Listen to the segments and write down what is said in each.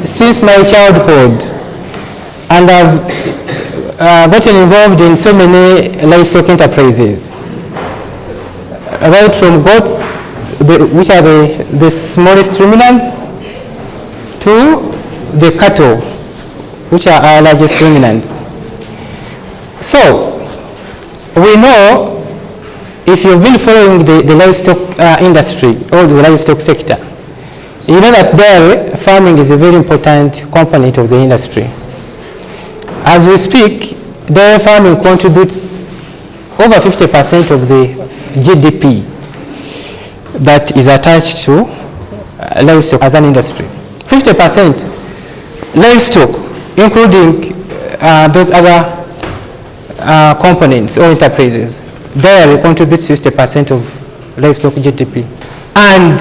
Since my childhood, and I've gotten involved in so many livestock enterprises, right from goats, which are the smallest ruminants, to the cattle, which are our largest ruminants. So we know, if you've been following the livestock industry or the livestock sector, you know that dairy farming is a very important component of the industry. As we speak, dairy farming contributes over 50% of the GDP that is attached to livestock as an industry. 50% livestock, including those other components or enterprises. Dairy contributes 50% of livestock GDP. And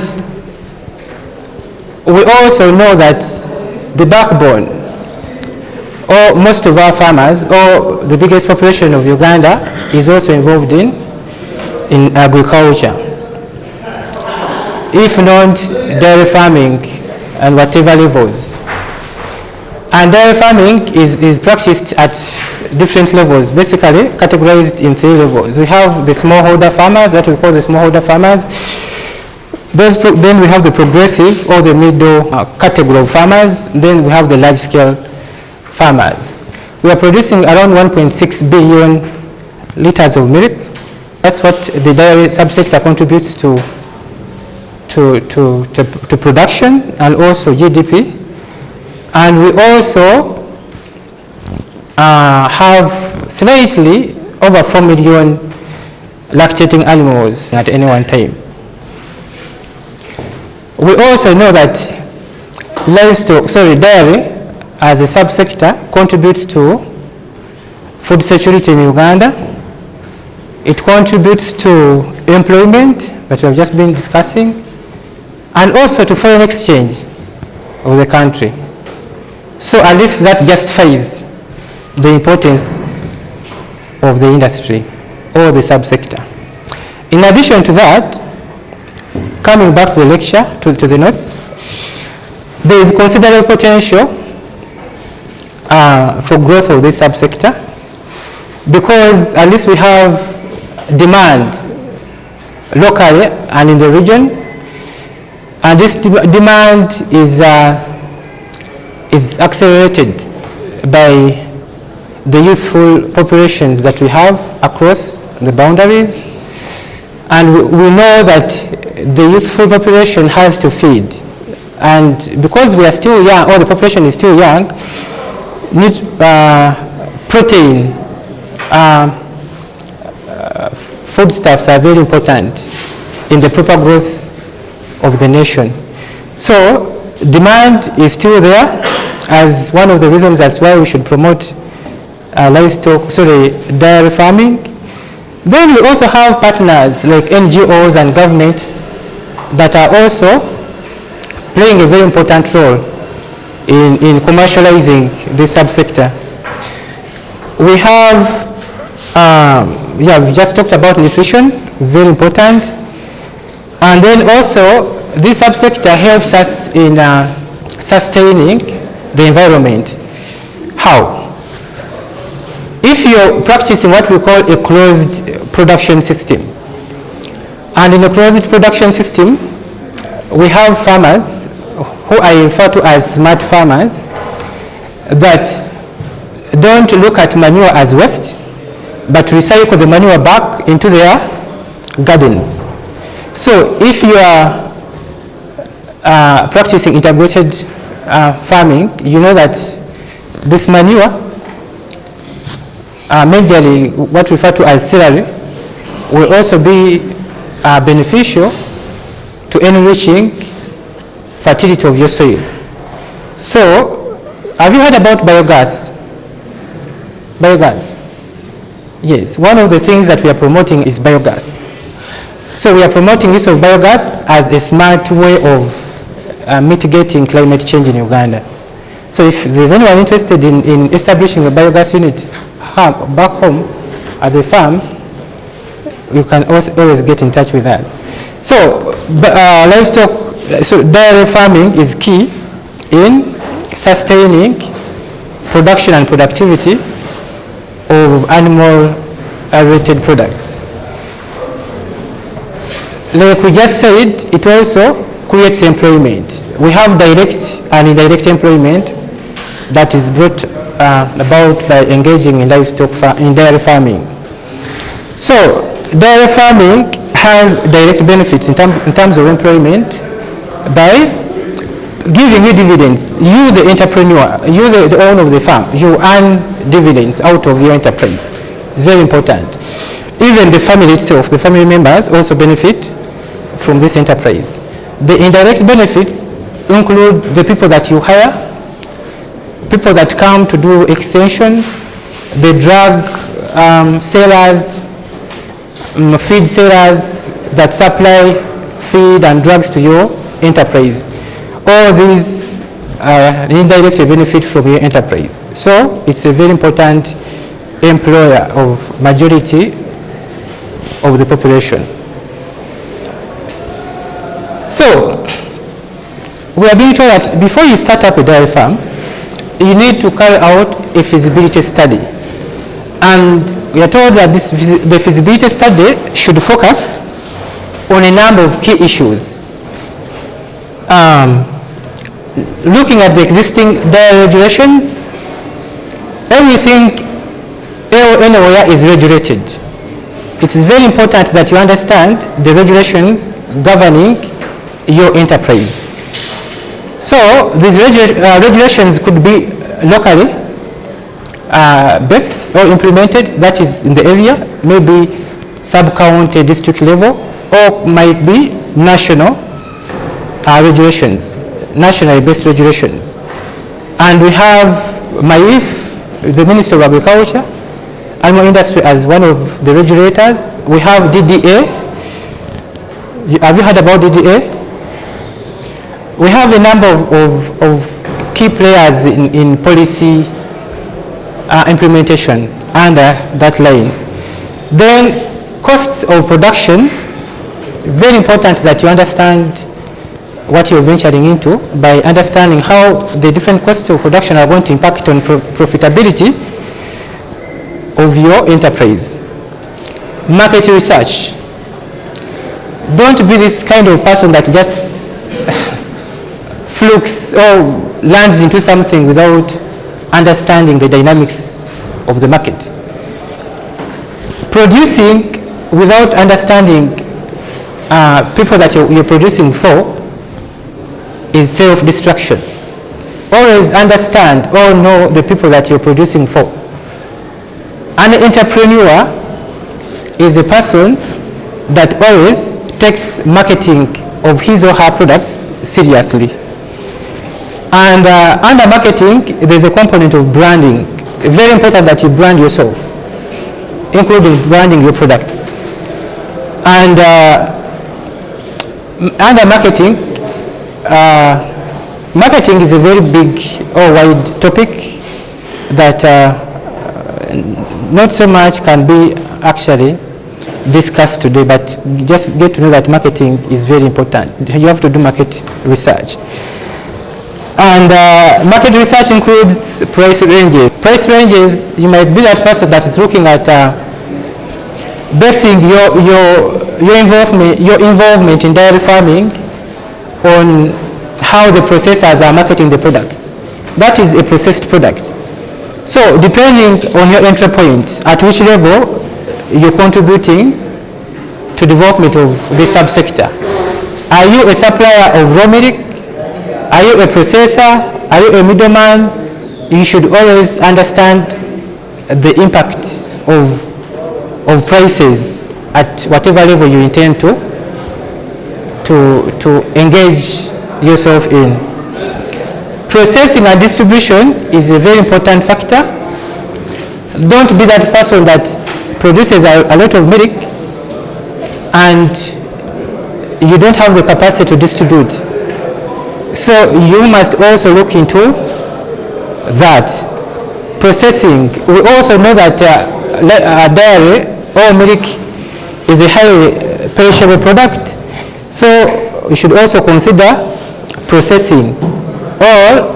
we also know that the backbone, or most of our farmers, or the biggest population of Uganda, is also involved in agriculture. If not dairy farming and whatever levels. And dairy farming is practiced at different levels, basically categorized in 3 levels. We have the smallholder farmers, what we call the smallholder farmers. Then we have the progressive or the middle category of farmers. Then we have the large-scale farmers. We are producing around 1.6 billion liters of milk. That's what the dairy subsector contributes to production and also GDP. And we also have slightly over 4 million lactating animals at any one time. We also know that dairy as a subsector contributes to food security in Uganda. It contributes to employment that we have just been discussing, and also to foreign exchange of the country. So at least that justifies the importance of the industry or the subsector. In addition to that, coming back to the lecture, to the notes, there is considerable potential for growth of this subsector, because at least we have demand locally and in the region, and this demand is accelerated by the youthful populations that we have across the boundaries. And we know that the youthful population has to feed. And because we are still young, or the population is still young, need protein, foodstuffs are very important in the proper growth of the nation. So demand is still there as one of the reasons that's why we should promote dairy farming. Then we also have partners like NGOs and government that are also playing a very important role in commercializing this subsector. We have, we just talked about nutrition, very important. And then also, this subsector helps us in sustaining the environment. How? If you're practicing what we call a closed production system, and in a closed production system, we have farmers who I refer to as smart farmers that don't look at manure as waste, but recycle the manure back into their gardens. So if you are practicing integrated farming, you know that this manure, majorly what we refer to as celery, will also be beneficial to enriching fertility of your soil. So, have you heard about biogas? Biogas? Yes, one of the things that we are promoting is biogas. So we are promoting use of biogas as a smart way of mitigating climate change in Uganda. So if there's anyone interested in establishing a biogas unit back home at the farm, you can always get in touch with us. So dairy farming is key in sustaining production and productivity of animal-related products. Like we just said, it also creates employment. We have direct and indirect employment that is brought about by engaging in in dairy farming. So dairy farming has direct benefits in terms of employment by giving you dividends. You, the entrepreneur, you, the owner of the farm, you earn dividends out of your enterprise. It's very important. Even the family itself, the family members also benefit from this enterprise. The indirect benefits include the people that you hire, people that come to do extension, the drug sellers, feed sellers that supply feed and drugs to your enterprise. All these indirectly benefit from your enterprise. So it's a very important employer of majority of the population. So we are being told that before you start up a dairy farm, you need to carry out a feasibility study. And we are told that the feasibility study should focus on a number of key issues. Looking at the existing dairy regulations, everything anywhere is regulated. It is very important that you understand the regulations governing your enterprise. So these regulations could be locally based or implemented, that is in the area, maybe sub-county, district level, or might be national regulations, nationally based regulations. And we have MIF, the Minister of Agriculture, Animal Industry as one of the regulators. We have DDA. Have you heard about DDA? We have a number of key players in policy implementation under that line. Then costs of production, very important that you understand what you're venturing into by understanding how the different costs of production are going to impact on profitability of your enterprise. Market research. Don't be this kind of person that just flukes or lands into something without understanding the dynamics of the market. Producing without understanding people that you're producing for is self-destruction. Always understand or know the people that you're producing for. An entrepreneur is a person that always takes marketing of his or her products seriously. And under marketing, there's a component of branding. Very important that you brand yourself, including branding your products. And under marketing, marketing is a very big or wide topic that not so much can be actually discussed today, but just get to know that marketing is very important. You have to do market research. And market research includes price ranges. Price ranges, you might be that person that is looking at basing your involvement in dairy farming on how the processors are marketing the products. That is a processed product. So depending on your entry point, at which level you're contributing to development of this subsector. Are you a supplier of raw milk? Are you a processor? Are you a middleman? You should always understand the impact of prices at whatever level you intend to engage yourself in. Processing and distribution is a very important factor. Don't be that person that produces a lot of milk and you don't have the capacity to distribute. So you must also look into that. Processing. We also know that dairy or milk is a highly perishable product. So we should also consider processing or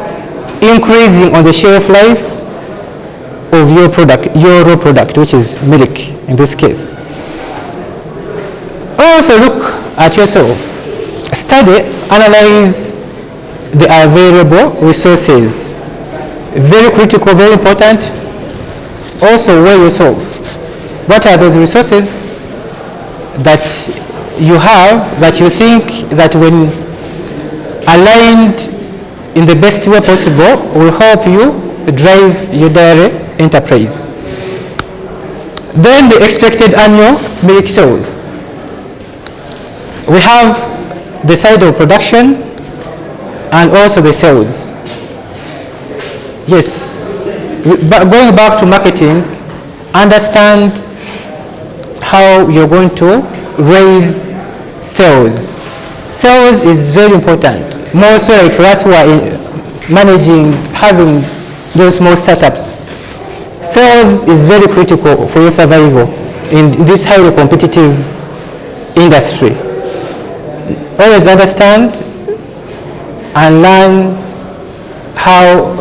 increasing on the shelf life of your product, your raw product, which is milk in this case. Also look at yourself. Study, analyze the available resources. Very critical, very important. Also weigh yourself. What are those resources that you have that you think that when aligned in the best way possible will help you drive your dairy enterprise? Then the expected annual milk sales. We have the side of production and also the sales. Yes, but going back to marketing, understand how you're going to raise sales. Sales is very important, more so like for us who are managing, having those small startups. Sales is very critical for your survival in this highly competitive industry. Always understand and learn how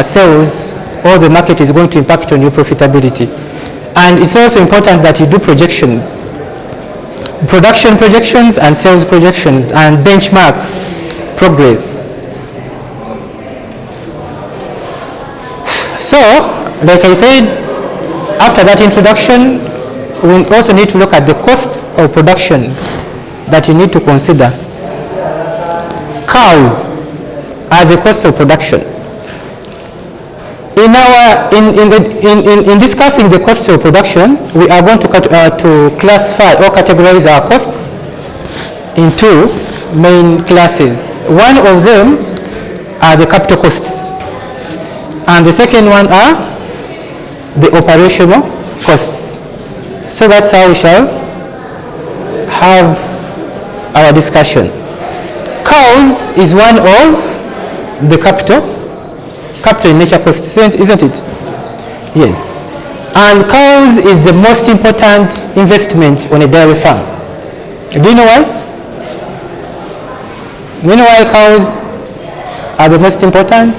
sales or the market is going to impact on your profitability. And it's also important that you do projections, production projections and sales projections, and benchmark progress. So, like I said, after that introduction, we also need to look at the costs of production that you need to consider. Cows as a cost of production. In discussing the cost of production, we are going to classify or categorize our costs in two main classes. One of them are the capital costs, and the second one are the operational costs. So that's how we shall have our discussion. Cows is one of the capital in nature costs, isn't it? Yes. And cows is the most important investment on a dairy farm. Do you know why? Do you know why cows are the most important?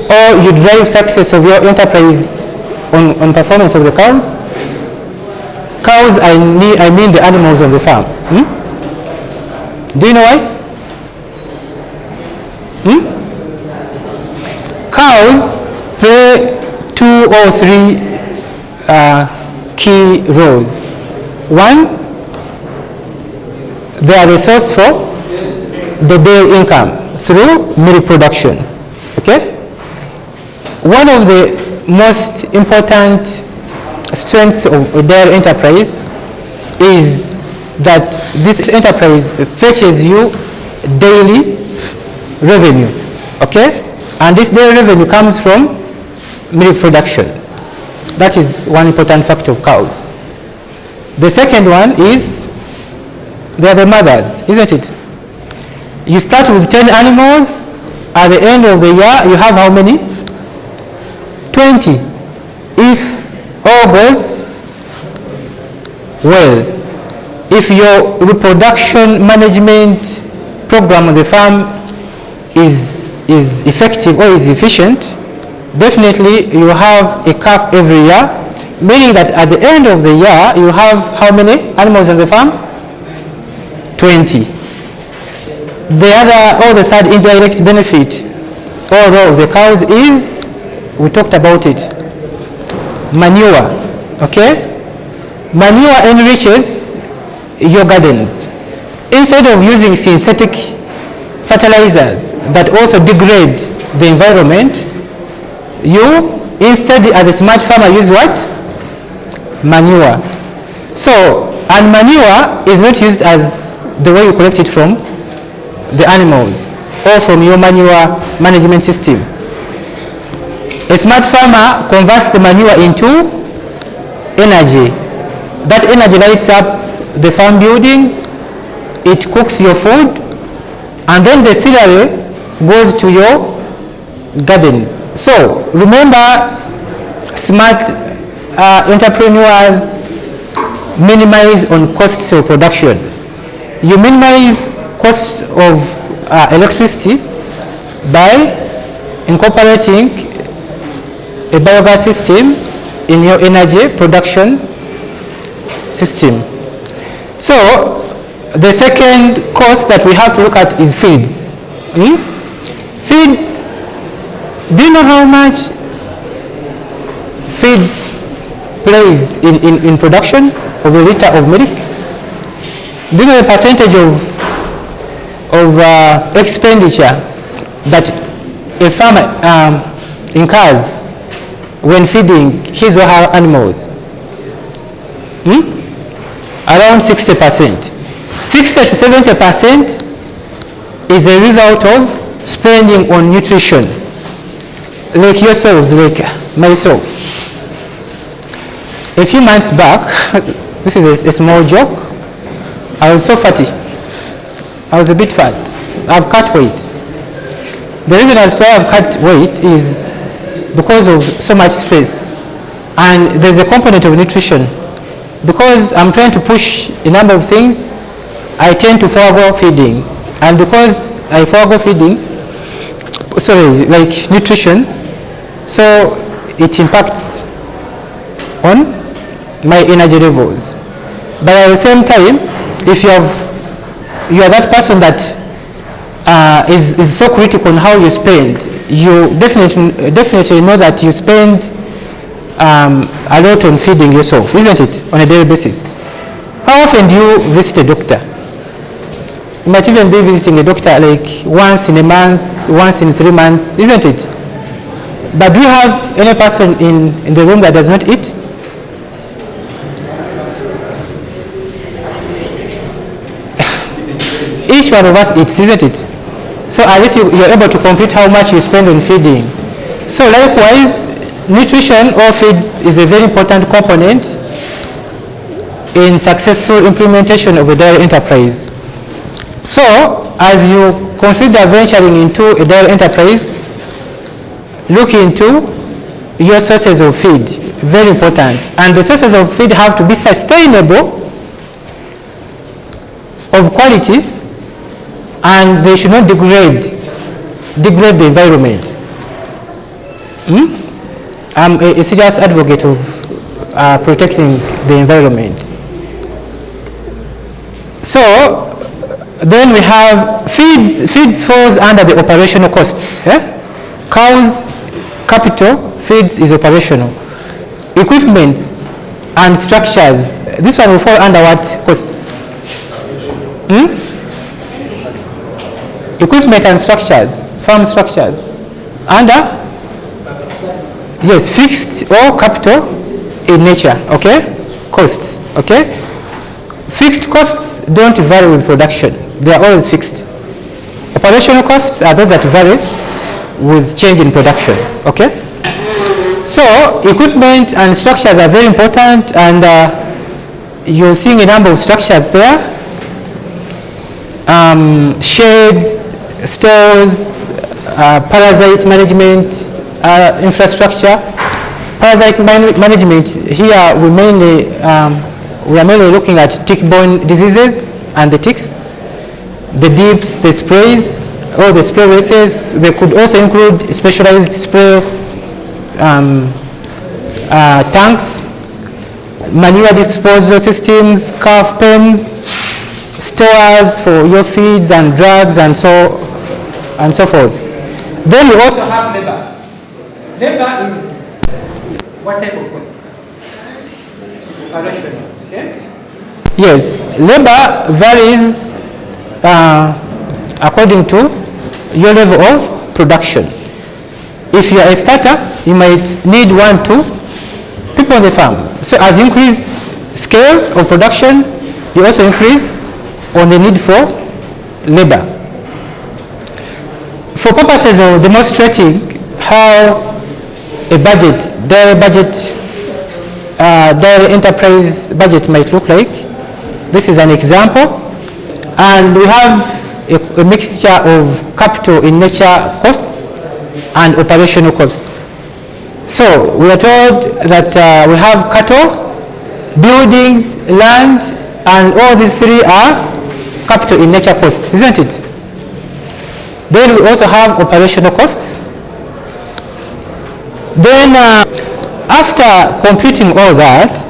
Or you drive success of your enterprise on performance of the cows? Cows, I mean the animals on the farm. Do you know why? Cows play 2 or 3 key roles. One, they are the source for the dairy income through milk production. Okay? One of the most important strengths of a dairy enterprise is that this enterprise fetches you daily revenue. Okay? And this daily revenue comes from milk production. That is one important factor of cows. The second one is they are the mothers, isn't it? You start with 10 animals. At the end of the year, you have how many? 20. If all goes well. If your reproduction management program on the farm is effective or is efficient, definitely you have a calf every year, meaning that at the end of the year you have how many animals on the farm? 20. The third indirect benefit of the cows is, we talked about it, manure. Okay? Manure enriches your gardens. Instead of using synthetic fertilizers that also degrade the environment, you instead, as a smart farmer, use what? Manure. So, and manure is not used as the way you collect it from the animals or from your manure management system. A smart farmer converts the manure into energy. That energy lights up the farm buildings, it cooks your food, and then the celery goes to your gardens. So remember, smart entrepreneurs minimize on costs of production. You minimize costs of electricity by incorporating a biogas system in your energy production system. So the second cost that we have to look at is feeds. Feeds, do you know how much feeds plays in production of a liter of milk? Do you know the percentage of expenditure that a farmer incurs when feeding his or her animals? Around 60%. 60 to 70% is a result of spending on nutrition, like yourselves, like myself. A few months back, this is a small joke, I was so fatty. I was a bit fat. I've cut weight. The reason as to why I've cut weight is because of so much stress. And there's a component of nutrition. Because I'm trying to push a number of things, I tend to forego feeding. And because I forego feeding, like nutrition, so it impacts on my energy levels. But at the same time, if you are that person that is so critical on how you spend, you definitely know that you spend a lot on feeding yourself, isn't it, on a daily basis? How often do you visit a doctor? You might even be visiting a doctor like once in a month, once in 3 months, isn't it? But do you have any person in the room that does not eat? Each one of us eats, isn't it? So at least you're able to compute how much you spend on feeding. So likewise, nutrition or feeds is a very important component in successful implementation of a dairy enterprise. So as you consider venturing into a dairy enterprise, look into your sources of feed, very important. And the sources of feed have to be sustainable, of quality, and they should not degrade the environment. I'm a serious advocate of protecting the environment. So then we have feeds. Feeds falls under the operational costs. Cows, capital, feeds is operational. Equipment and structures, this one will fall under what costs? Equipment and structures, farm structures, under? Yes, fixed or capital in nature, okay? Costs, okay? Fixed costs don't vary with production. They are always fixed. Operational costs are those that vary with change in production, okay? So, equipment and structures are very important, and you're seeing a number of structures there. Sheds, stores, parasite management, infrastructure. Parasite management, here we are mainly looking at tick-borne diseases and the ticks, the dips, the sprays, all the spray races. They could also include specialized spray tanks, manure disposal systems, calf pens, stores for your feeds and drugs and so forth. Then we also have labor. Labor is what type of cost? Operational, okay? Yes, labor varies according to your level of production. If you are a starter, you might need 1-2 people on the farm. So as you increase scale of production, you also increase on the need for labor. For purposes of demonstrating how a dairy enterprise budget might look like, this is an example, and we have a mixture of capital in nature costs and operational costs. So we are told that we have cattle, buildings, land, and all these three are capital in nature costs, isn't it? Then we also have operational costs. Then after computing all that,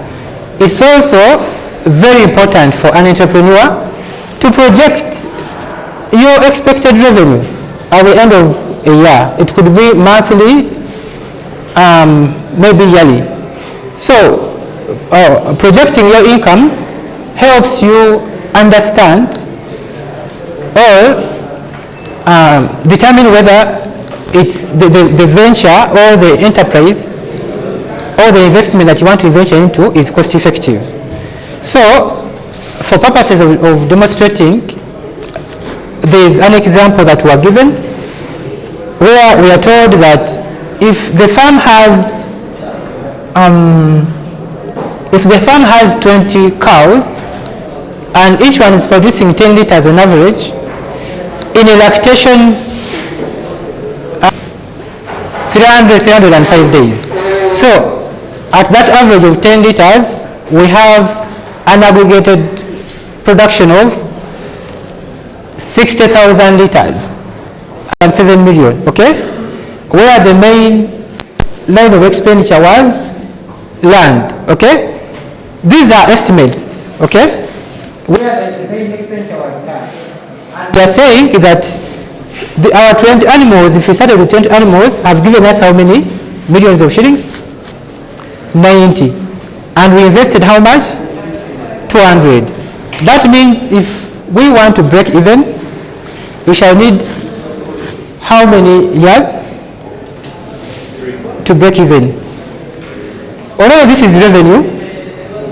it's also very important for an entrepreneur to project your expected revenue at the end of a year. It could be monthly, maybe yearly. So projecting your income helps you understand or determine whether it's the venture or the enterprise or the investment that you want to venture into is cost effective. So for purposes of demonstrating, there is an example that we are given where we are told that if the farm has 20 cows and each one is producing 10 liters on average, in a lactation 305 days. So at that average of 10 liters, we have an aggregated production of 60,000 liters and 7 million, okay? Where the main line of expenditure was land, okay? These are estimates, okay? Where the main expenditure was land. And we are saying that our 20 animals, if we started with 20 animals, have given us how many millions of shillings? 90. And we invested how much? 200. That means if we want to break even, we shall need how many years to break even? Although this is revenue,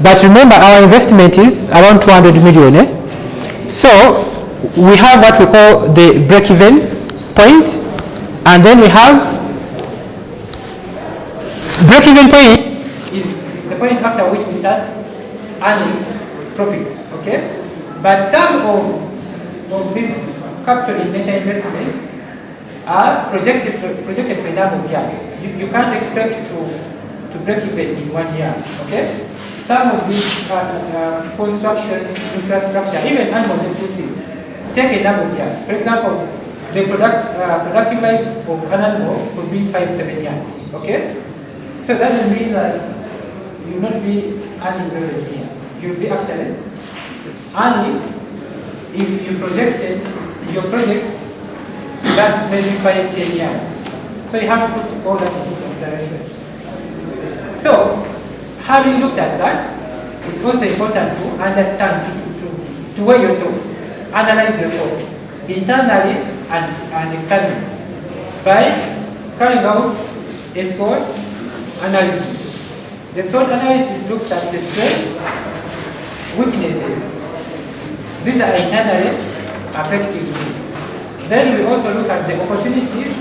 but remember our investment is around 200 million. So we have what we call the break-even point, and then we have break-even point is the point after which we start earning profits, okay? But some of these capital in nature investments are projected for a number of years. You can't expect to break even in 1 year, okay? Some of these constructions, infrastructure, even animals inclusive, take a number of years. For example, the productive life of an animal could be 5-7 years, okay? So that doesn't mean that you will not be earning revenue here. You will be actually earning if you projected your project last maybe 5-10 years. So you have to put all that into consideration. So having looked at that, it's also important to understand, to weigh yourself, analyze yourself internally and externally by carrying out a SWOT analysis. The SWOT analysis looks at the strengths, weaknesses. These are internally affecting you. Then we also look at the opportunities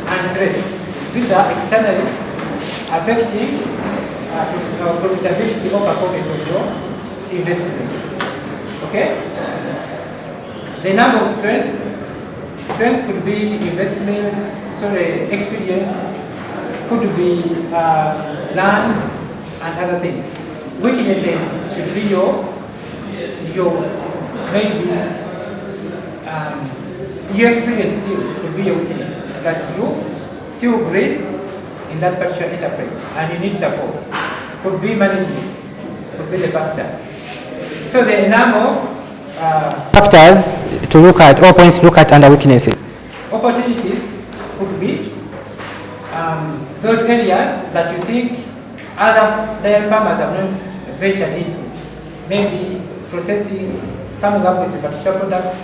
and threats. These are externally affecting profitability or performance of your investment. Okay? The number of strengths could be experience, could be land and other things. Weaknesses should be your maybe your experience still could be your weakness, that you still bring in that particular enterprise and you need support. Could be management, could be the factor. So there are a number of factors to look at, or points to look at under weaknesses. Opportunities could be those areas that you think other dairy farmers have not ventured into. Maybe processing, coming up with a particular product,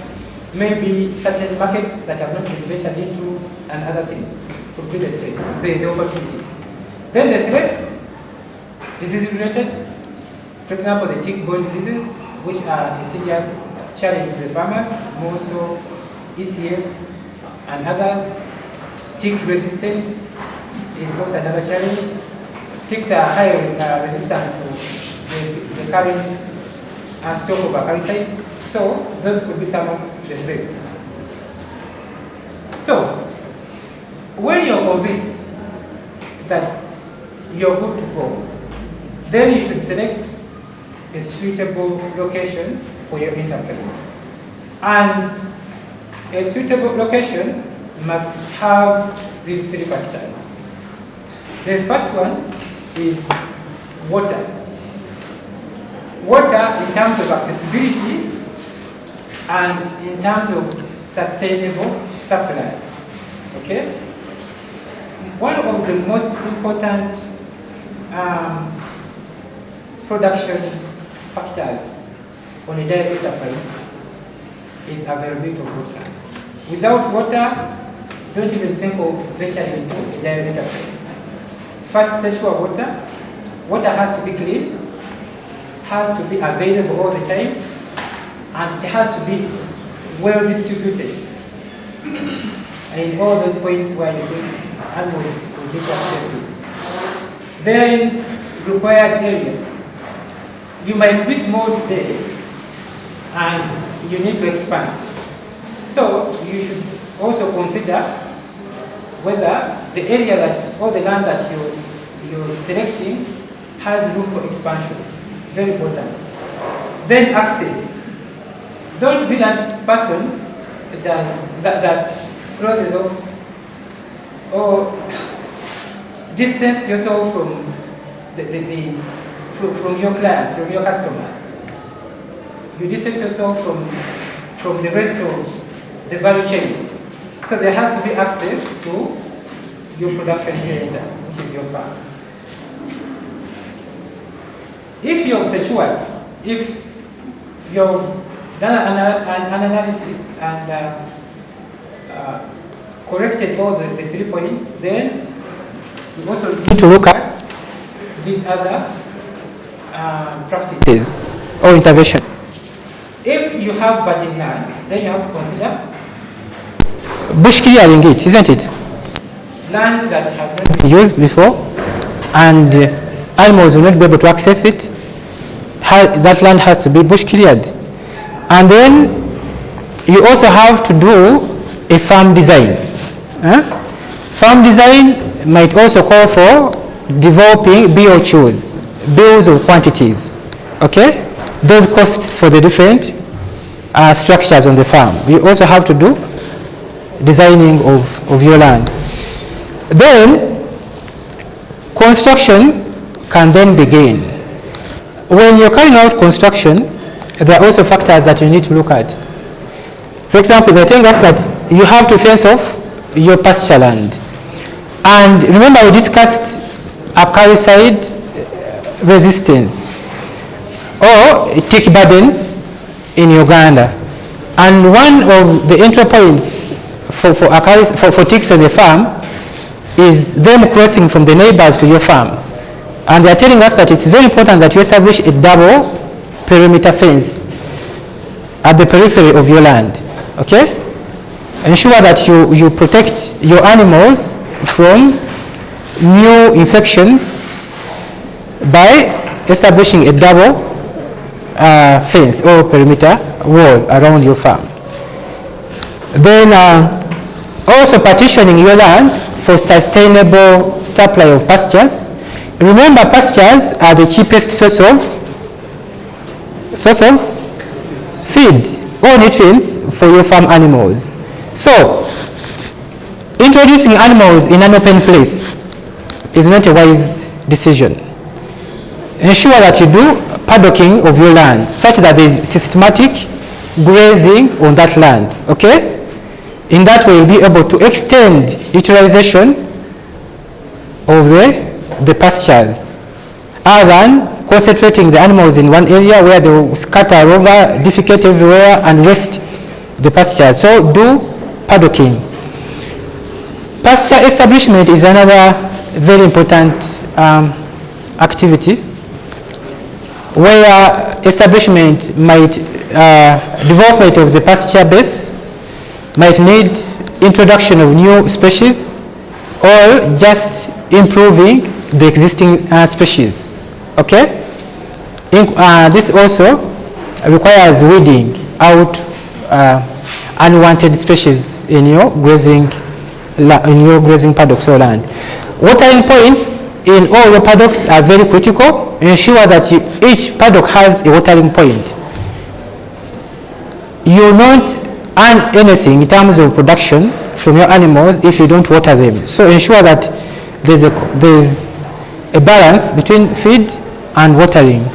maybe certain markets that have not been ventured into, and other things. Could be the threats, the opportunities. Then the threats, disease related. For example, the tick-borne diseases, which are a serious challenge to the farmers, more so ECF and others. Tick resistance is also another challenge. Ticks are highly resistant to the current stock of acaricides. So those could be some of the threats. So when you're convinced that you're good to go, then you should select a suitable location for your enterprise. And A suitable location must have these three factors. The first one is water. Water in terms of accessibility and in terms of sustainable supply. Okay? One of the most important production factors on a dairy enterprise is availability of water. Without water, don't even think of venturing into a dairy enterprise. First, sexual water. Water has to be clean, has to be available all the time, and it has to be well distributed. And in all those points where you think animals will need to access it. Then, required area. You might be small today, and you need to expand. So, you should also consider whether the area that, or the land that you're selecting has room for expansion. Very important. Then access. Don't be that person that closes off or distance yourself from from your clients, from your customers. You distance yourself from the rest of the value chain. So there has to be access to your production center, which is your farm. If you've secured, if you've done an analysis and corrected all the 3 points, then you also need to look at these other practices or interventions. If you have virgin land, then you have to consider bush clearing it, isn't it? Land that has not been used before and animals will not be able to access it. That land has to be bush cleared. And then you also have to do a farm design. Farm design might also call for developing BOQs, bills of quantities. Okay? Those costs for the different structures on the farm. You also have to do designing of your land. Then construction can then begin. When you're carrying out construction, there are also factors that you need to look at. For example, they're telling us that you have to fence off your pasture land. And remember we discussed acaricide resistance or tick burden in Uganda. And one of the entry points for ticks on the farm is them crossing from the neighbors to your farm. And they are telling us that it's very important that you establish a double perimeter fence at the periphery of your land. Okay? Ensure that you protect your animals from new infections by establishing a double fence or perimeter wall around your farm. Then also partitioning your land for sustainable supply of pastures. Remember, pastures are the cheapest source of feed or nutrients for your farm animals. So, introducing animals in an open place is not a wise decision. Ensure that you do paddocking of your land such that there is systematic grazing on that land. Okay? In that way, you'll be able to extend utilization of the pastures, other than concentrating the animals in one area where they will scatter over, defecate everywhere, and waste the pastures. So do paddocking. Pasture establishment is another very important activity where establishment might, development of the pasture base might need introduction of new species or just improving the existing species. Okay? This also requires weeding out unwanted species in your grazing paddocks or land. Watering points in all your paddocks are very critical. Ensure that each paddock has a watering point. You will not earn anything in terms of production from your animals if you don't water them. So ensure that there's a balance between feed and watering.